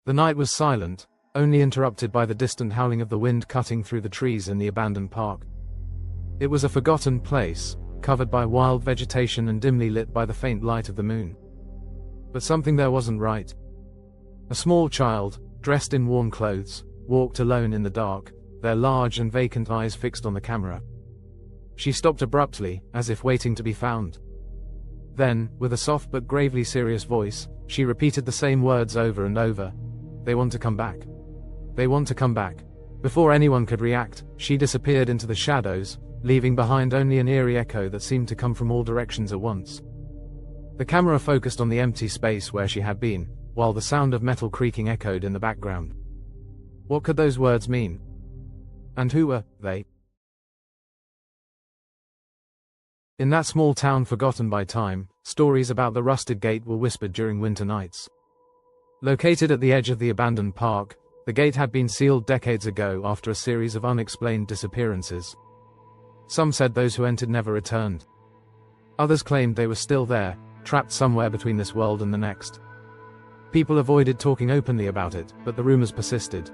The night was silent, only interrupted by the distant howling of the wind cutting through the trees in the abandoned park. It was a forgotten place, covered by wild vegetation and dimly lit by the faint light of the moon. But something there wasn't right. A small child, dressed in worn clothes, walked alone in the dark, their large and vacant eyes fixed on the camera. She stopped abruptly, as if waiting to be found. Then, with a soft but gravely serious voice, she repeated the same words over and over. "They want to come back. They want to come back." Before anyone could react, she disappeared into the shadows, leaving behind only an eerie echo that seemed to come from all directions at once. The camera focused on the empty space where she had been, while the sound of metal creaking echoed in the background. What could those words mean? And who were they? In that small town forgotten by time, stories about the rusted gate were whispered during winter nights. Located at the edge of the abandoned park, the gate had been sealed decades ago after a series of unexplained disappearances. Some said those who entered never returned. Others claimed they were still there, trapped somewhere between this world and the next. People avoided talking openly about it, but the rumors persisted.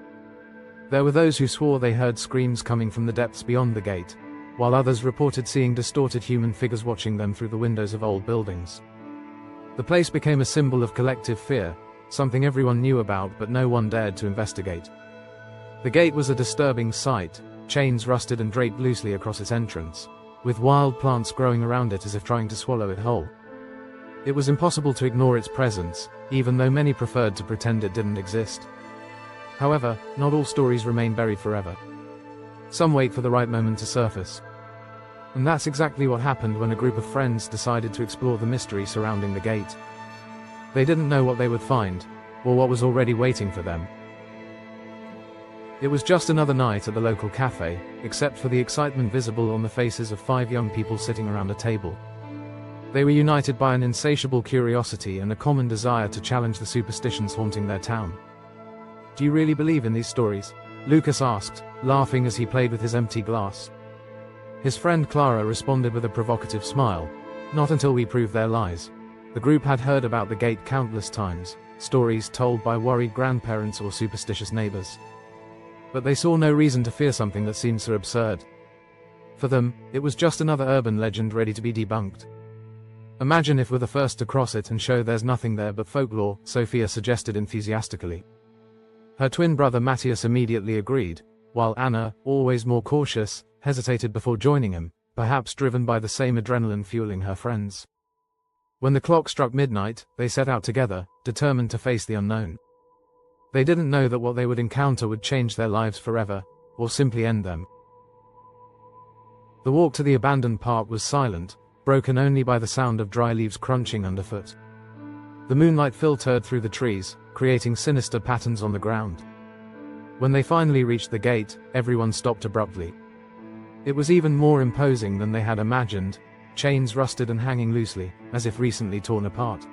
There were those who swore they heard screams coming from the depths beyond the gate, while others reported seeing distorted human figures watching them through the windows of old buildings. The place became a symbol of collective fear, something everyone knew about but no one dared to investigate. The gate was a disturbing sight, chains rusted and draped loosely across its entrance, with wild plants growing around it as if trying to swallow it whole. It was impossible to ignore its presence, even though many preferred to pretend it didn't exist. However, not all stories remain buried forever. Some wait for the right moment to surface. And that's exactly what happened when a group of friends decided to explore the mystery surrounding the gate. They didn't know what they would find, or what was already waiting for them. It was just another night at the local cafe, except for the excitement visible on the faces of 5 young people sitting around a table. They were united by an insatiable curiosity and a common desire to challenge the superstitions haunting their town. "Do you really believe in these stories?" Lucas asked, laughing as he played with his empty glass. His friend Clara responded with a provocative smile. "Not until we prove their lies." The group had heard about the gate countless times, stories told by worried grandparents or superstitious neighbors. But they saw no reason to fear something that seemed so absurd. For them, it was just another urban legend ready to be debunked. "Imagine if we're the first to cross it and show there's nothing there but folklore," Sophia suggested enthusiastically. Her twin brother Matthias immediately agreed, while Anna, always more cautious, hesitated before joining him, perhaps driven by the same adrenaline fueling her friends. When the clock struck midnight, they set out together, determined to face the unknown. They didn't know that what they would encounter would change their lives forever, or simply end them. The walk to the abandoned park was silent, broken only by the sound of dry leaves crunching underfoot. The moonlight filtered through the trees, creating sinister patterns on the ground. When they finally reached the gate, everyone stopped abruptly. It was even more imposing than they had imagined, chains rusted and hanging loosely, as if recently torn apart.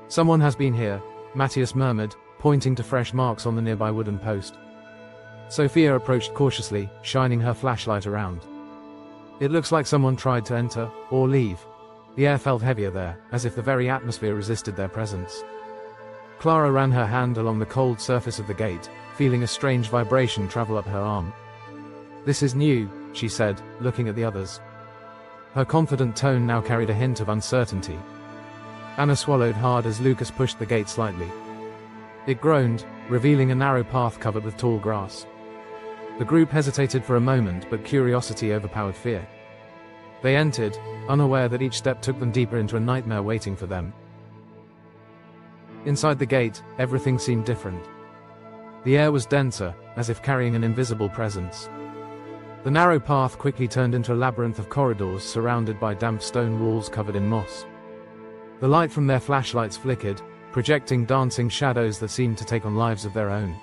"Someone has been here," Matthias murmured, pointing to fresh marks on the nearby wooden post. Sophia approached cautiously, shining her flashlight around. "It looks like someone tried to enter, or leave." The air felt heavier there, as if the very atmosphere resisted their presence. Clara ran her hand along the cold surface of the gate, feeling a strange vibration travel up her arm. "This is new," she said, looking at the others. Her confident tone now carried a hint of uncertainty. Anna swallowed hard as Lucas pushed the gate slightly. It groaned, revealing a narrow path covered with tall grass. The group hesitated for a moment, but curiosity overpowered fear. They entered, unaware that each step took them deeper into a nightmare waiting for them. Inside the gate, everything seemed different. The air was denser, as if carrying an invisible presence. The narrow path quickly turned into a labyrinth of corridors surrounded by damp stone walls covered in moss. The light from their flashlights flickered, projecting dancing shadows that seemed to take on lives of their own.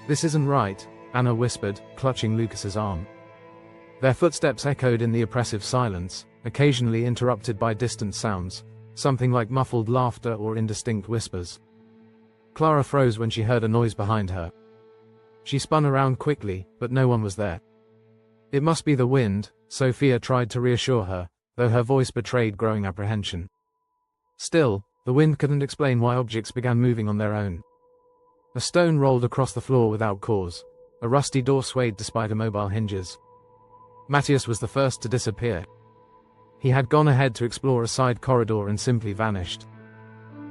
"This isn't right," Anna whispered, clutching Lucas's arm. Their footsteps echoed in the oppressive silence, occasionally interrupted by distant sounds, something like muffled laughter or indistinct whispers. Clara froze when she heard a noise behind her. She spun around quickly, but no one was there. "It must be the wind," Sophia tried to reassure her, though her voice betrayed growing apprehension. Still, the wind couldn't explain why objects began moving on their own. A stone rolled across the floor without cause. A rusty door swayed despite immobile hinges. Matthias was the first to disappear. He had gone ahead to explore a side corridor and simply vanished.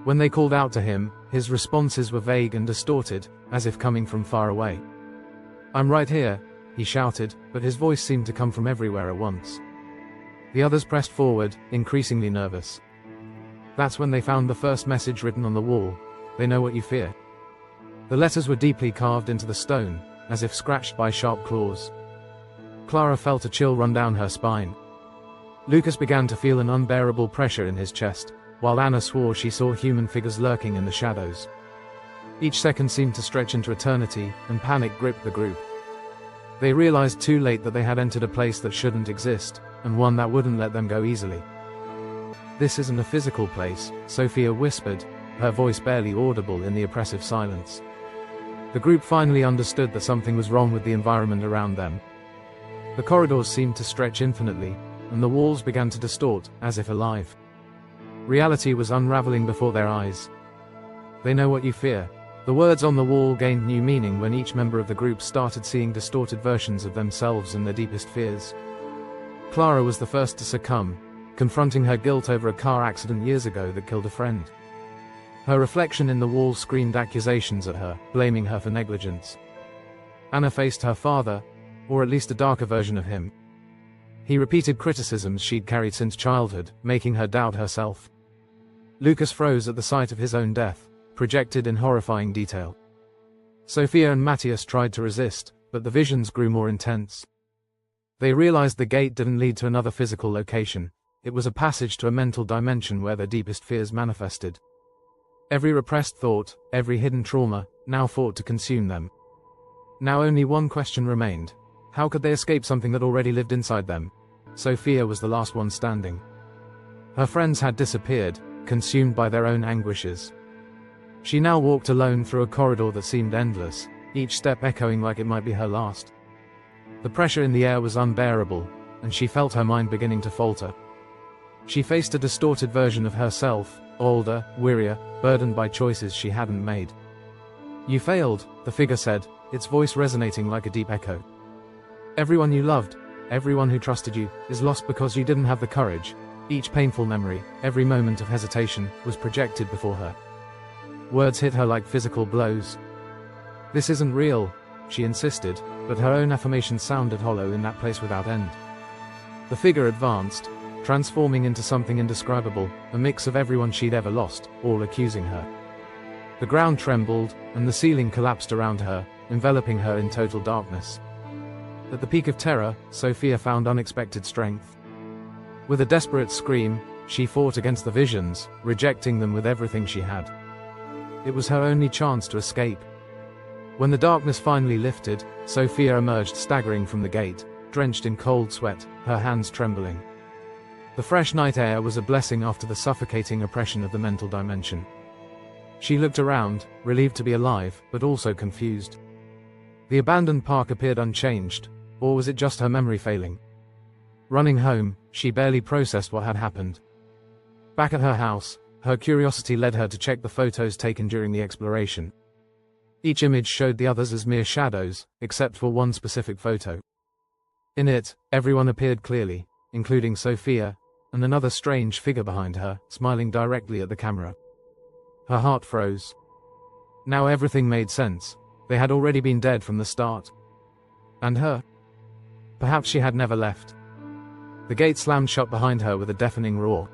When they called out to him, his responses were vague and distorted, as if coming from far away. "I'm right here," he shouted, but his voice seemed to come from everywhere at once. The others pressed forward, increasingly nervous. That's when they found the first message written on the wall: "They know what you fear." The letters were deeply carved into the stone, as if scratched by sharp claws. Clara felt a chill run down her spine. Lucas began to feel an unbearable pressure in his chest, while Anna swore she saw human figures lurking in the shadows. Each second seemed to stretch into eternity, and panic gripped the group. They realized too late that they had entered a place that shouldn't exist, and one that wouldn't let them go easily. "This isn't a physical place," Sophia whispered, her voice barely audible in the oppressive silence. The group finally understood that something was wrong with the environment around them. The corridors seemed to stretch infinitely, and the walls began to distort, as if alive. Reality was unraveling before their eyes. "They know what you fear." The words on the wall gained new meaning when each member of the group started seeing distorted versions of themselves and their deepest fears. Clara was the first to succumb, confronting her guilt over a car accident years ago that killed a friend. Her reflection in the wall screamed accusations at her, blaming her for negligence. Anna faced her father, or at least a darker version of him. He repeated criticisms she'd carried since childhood, making her doubt herself. Lucas froze at the sight of his own death, projected in horrifying detail. Sophia and Matthias tried to resist, but the visions grew more intense. They realized the gate didn't lead to another physical location. It was a passage to a mental dimension where their deepest fears manifested. Every repressed thought, every hidden trauma, now fought to consume them. Now only one question remained. How could they escape something that already lived inside them? Sophia was the last one standing. Her friends had disappeared, consumed by their own anguishes. She now walked alone through a corridor that seemed endless, each step echoing like it might be her last. The pressure in the air was unbearable, and she felt her mind beginning to falter. She faced a distorted version of herself, older, wearier, burdened by choices she hadn't made. "You failed," the figure said, its voice resonating like a deep echo. "Everyone you loved, everyone who trusted you, is lost because you didn't have the courage." Each painful memory, every moment of hesitation, was projected before her. Words hit her like physical blows. "This isn't real," she insisted, but her own affirmations sounded hollow in that place without end. The figure advanced, transforming into something indescribable, a mix of everyone she'd ever lost, all accusing her. The ground trembled, and the ceiling collapsed around her, enveloping her in total darkness. At the peak of terror, Sophia found unexpected strength. With a desperate scream, she fought against the visions, rejecting them with everything she had. It was her only chance to escape. When the darkness finally lifted, Sophia emerged staggering from the gate, drenched in cold sweat, her hands trembling. The fresh night air was a blessing after the suffocating oppression of the mental dimension. She looked around, relieved to be alive, but also confused. The abandoned park appeared unchanged, or was it just her memory failing? Running home, she barely processed what had happened. Back at her house, her curiosity led her to check the photos taken during the exploration. Each image showed the others as mere shadows, except for one specific photo. In it, everyone appeared clearly, including Sophia, and another strange figure behind her, smiling directly at the camera. Her heart froze. Now everything made sense. They had already been dead from the start. And her? Perhaps she had never left. The gate slammed shut behind her with a deafening roar.